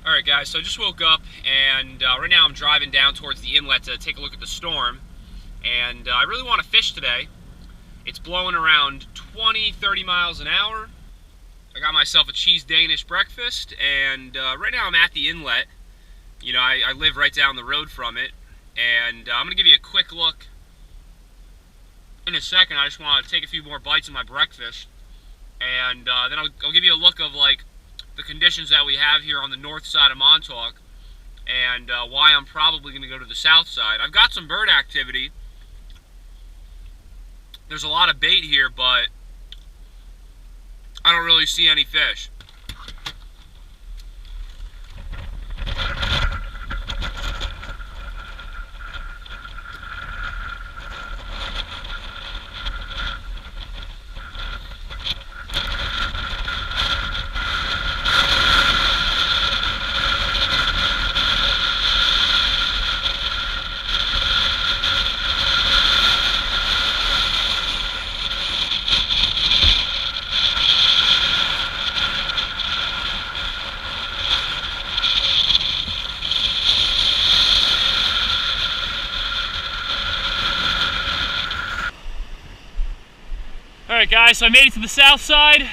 Alright guys, so I just woke up and right now I'm driving down towards the inlet to take a look at the storm, and I really want to fish today. It's blowing around 20-30 miles an hour. I got myself a cheese Danish breakfast, and right now I'm at the inlet. You know, I live right down the road from it, and I'm going to give you a quick look in a second. I just want to take a few more bites of my breakfast, and then I'll give you a look of like the conditions that we have here on the north side of Montauk, and why I'm probably going to go to the south side. I've got some bird activity. There's a lot of bait here, but I don't really see any fish. Alright guys, so I made it to the south side.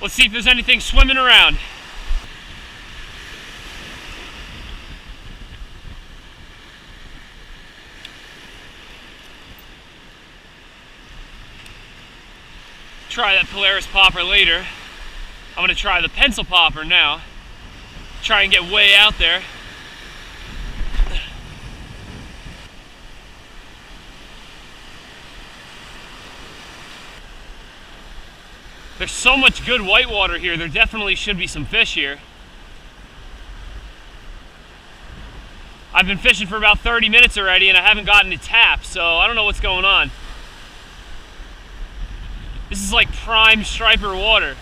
Let's see if there's anything swimming around. Try that Polaris popper later. I'm going to try the pencil popper now. Try and get way out there. There's so much good whitewater here, there definitely should be some fish here. I've been fishing for about 30 minutes already and I haven't gotten a tap, so I don't know what's going on. This is like prime striper water.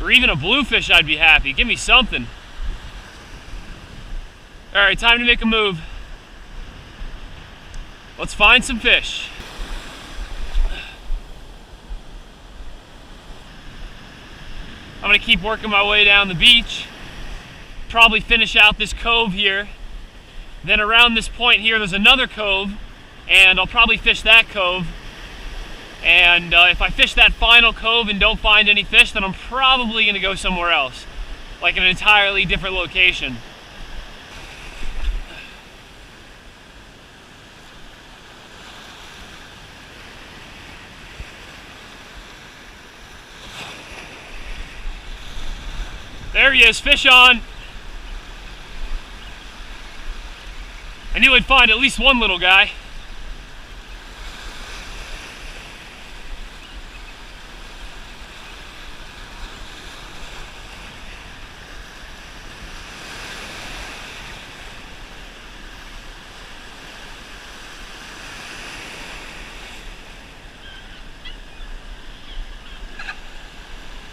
Or even a bluefish, I'd be happy. Give me something. Alright, time to make a move. Let's find some fish. I'm going to keep working my way down the beach, probably finish out this cove here. Then around this point here, there's another cove, and I'll probably fish that cove. And if I fish that final cove and don't find any fish, then I'm probably going to go somewhere else, like an entirely different location. There he is, fish on. I knew I'd find at least one little guy.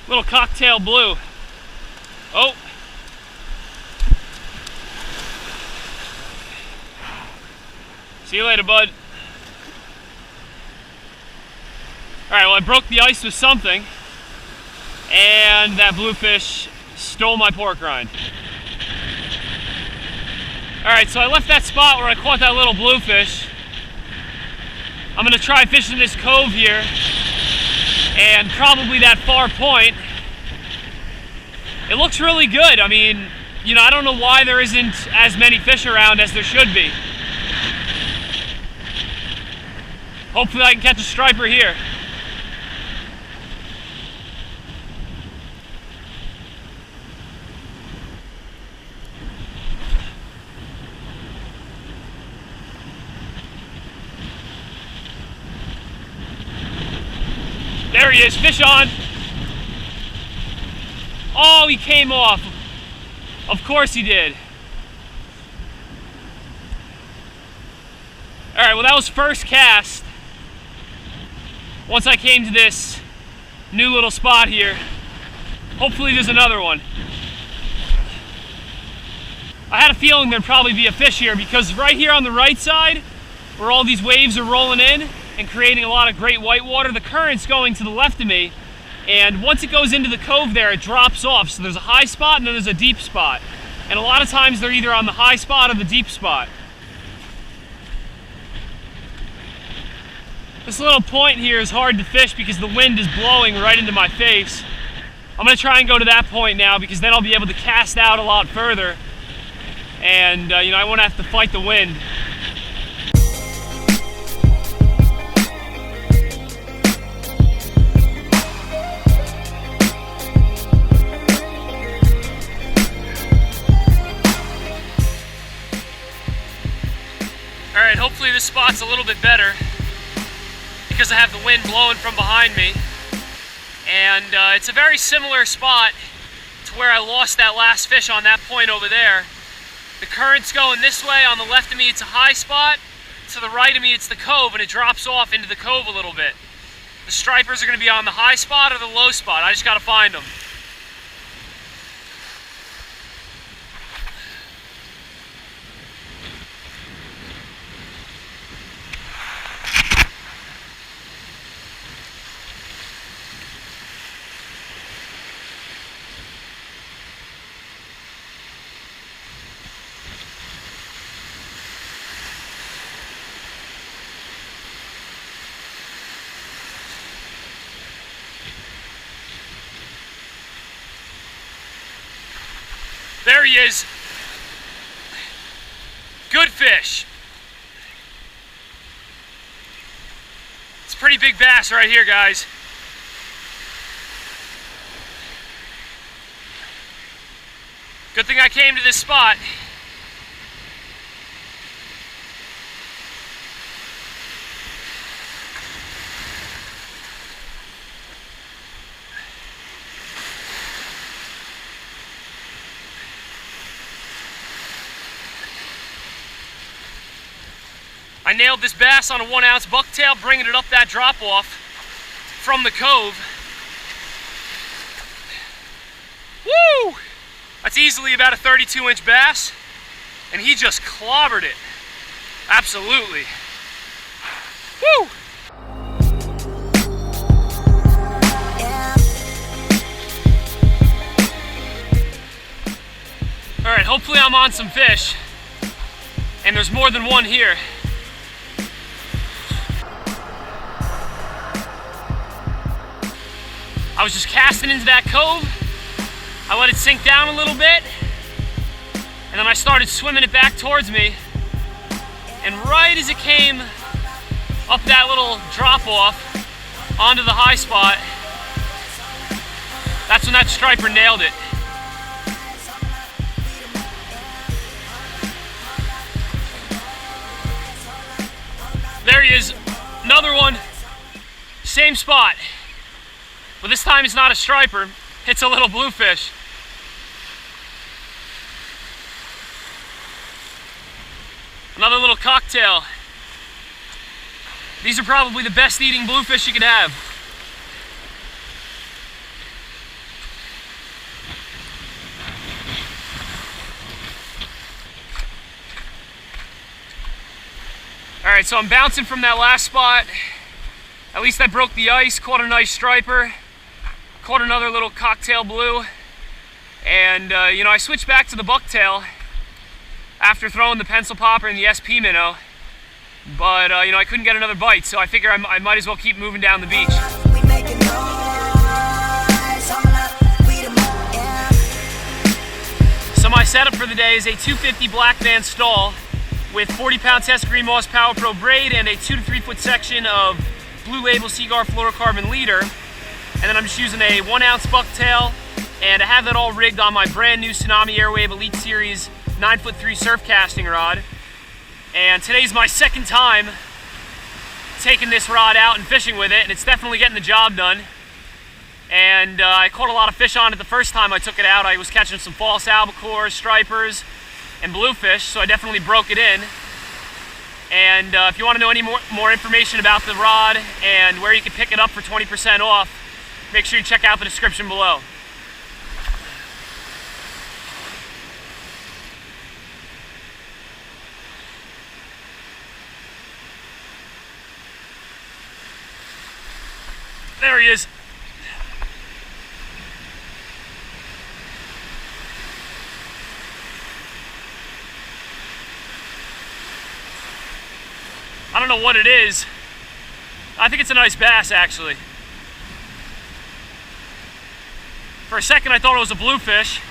Little cocktail blue. Oh! See you later, bud. Alright, well I broke the ice with something, and that bluefish stole my pork rind. Alright, so I left that spot where I caught that little bluefish. I'm going to try fishing this cove here, and probably that far point. It looks really good. I mean, you know, I don't know why there isn't as many fish around as there should be. Hopefully I can catch a striper here. There he is, fish on. Oh, he came off. Of course he did. Alright, well that was first cast. Once I came to this new little spot here, hopefully there's another one. I had a feeling there'd probably be a fish here because right here on the right side, where all these waves are rolling in and creating a lot of great whitewater, the current's going to the left of me, And once it goes into the cove there, it drops off. So there's a high spot and then there's a deep spot. And a lot of times they're either on the high spot or the deep spot. This little point here is hard to fish because the wind is blowing right into my face. I'm going to try and go to that point now because then I'll be able to cast out a lot further. And I won't have to fight the wind. Alright, hopefully this spot's a little bit better because I have the wind blowing from behind me. And it's a very similar spot to where I lost that last fish on that point over there. The current's going this way. On the left of me it's a high spot. To the right of me it's the cove, and it drops off into the cove a little bit. The stripers are going to be on the high spot or the low spot. I just got to find them. There he is. Good fish. It's a pretty big bass right here, guys. Good thing I came to this spot. I nailed this bass on a 1 ounce bucktail, bringing it up that drop off from the cove. Woo! That's easily about a 32-inch bass, and he just clobbered it. Absolutely. Woo! All right, hopefully I'm on some fish, and there's more than one here. I was just casting into that cove. I let it sink down a little bit, and then I started swimming it back towards me. And right as it came up that little drop off onto the high spot, that's when that striper nailed it. There he is, another one, same spot. But this time it's not a striper, it's a little bluefish. Another little cocktail. These are probably the best eating bluefish you could have. All right, so I'm bouncing from that last spot. At least I broke the ice, caught a nice striper. Caught another little cocktail blue, and I switched back to the bucktail after throwing the pencil popper and the SP minnow, but I couldn't get another bite, so I figure I might as well keep moving down the beach. So my setup for the day is a 250 black van Staal with 40-pound test green moss Power Pro braid and a 2 to 3 foot section of Blue Label Seaguar fluorocarbon leader. And then I'm just using a 1 ounce bucktail, and I have that all rigged on my brand new Tsunami Airwave Elite Series 9'3" surf casting rod. And today's my second time taking this rod out and fishing with it, and it's definitely getting the job done. And I caught a lot of fish on it the first time I took it out. I was catching some false albacores, stripers, and bluefish, so I definitely broke it in. And if you want to know any more information about the rod and where you can pick it up for 20% off, make sure you check out the description below. There he is. I don't know what it is. I think it's a nice bass, actually. For a second, I thought it was a bluefish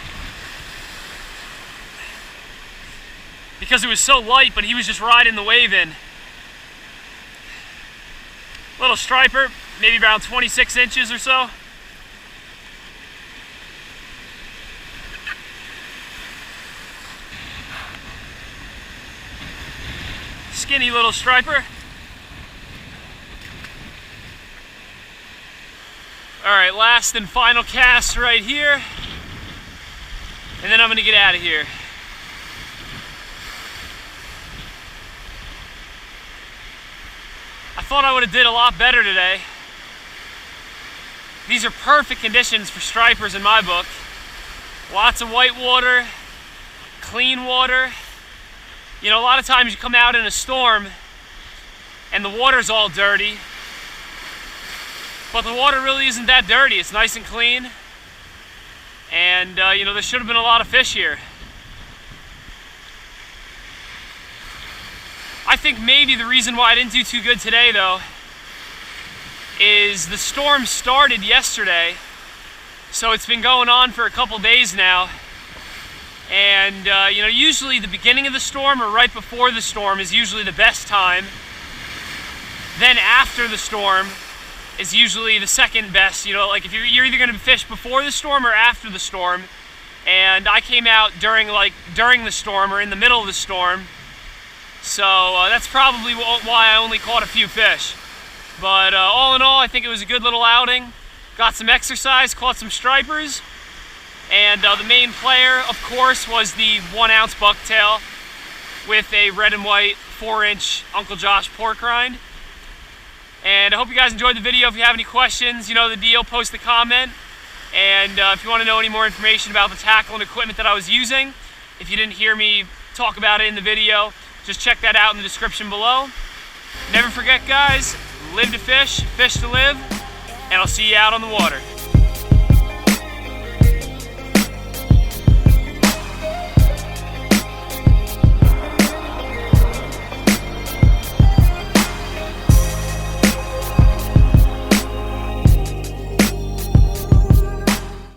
because it was so light, but he was just riding the wave in. Little striper, maybe around 26 inches or so. Skinny little striper. All right, last and final cast right here, and then I'm gonna get out of here. I thought I would have did a lot better today. These are perfect conditions for stripers in my book. Lots of white water, clean water. You know, a lot of times you come out in a storm and the water's all dirty, but the water really isn't that dirty. It's nice and clean. And, you know, there should have been a lot of fish here. I think maybe the reason why I didn't do too good today, though, is the storm started yesterday. So it's been going on for a couple days now. And, you know, usually the beginning of the storm or right before the storm is usually the best time. Then after the storm is usually the second best. You know, like if you're either going to fish before the storm or after the storm. And I came out during the storm or in the middle of the storm. So that's probably why I only caught a few fish. But all in all, I think it was a good little outing. Got some exercise, caught some stripers. And the main player, of course, was the 1 ounce bucktail with a red and white 4-inch Uncle Josh pork rind. And I hope you guys enjoyed the video. If you have any questions, you know the deal, post a comment. And if you want to know any more information about the tackle and equipment that I was using, if you didn't hear me talk about it in the video, just check that out in the description below. Never forget, guys, live to fish, fish to live, and I'll see you out on the water.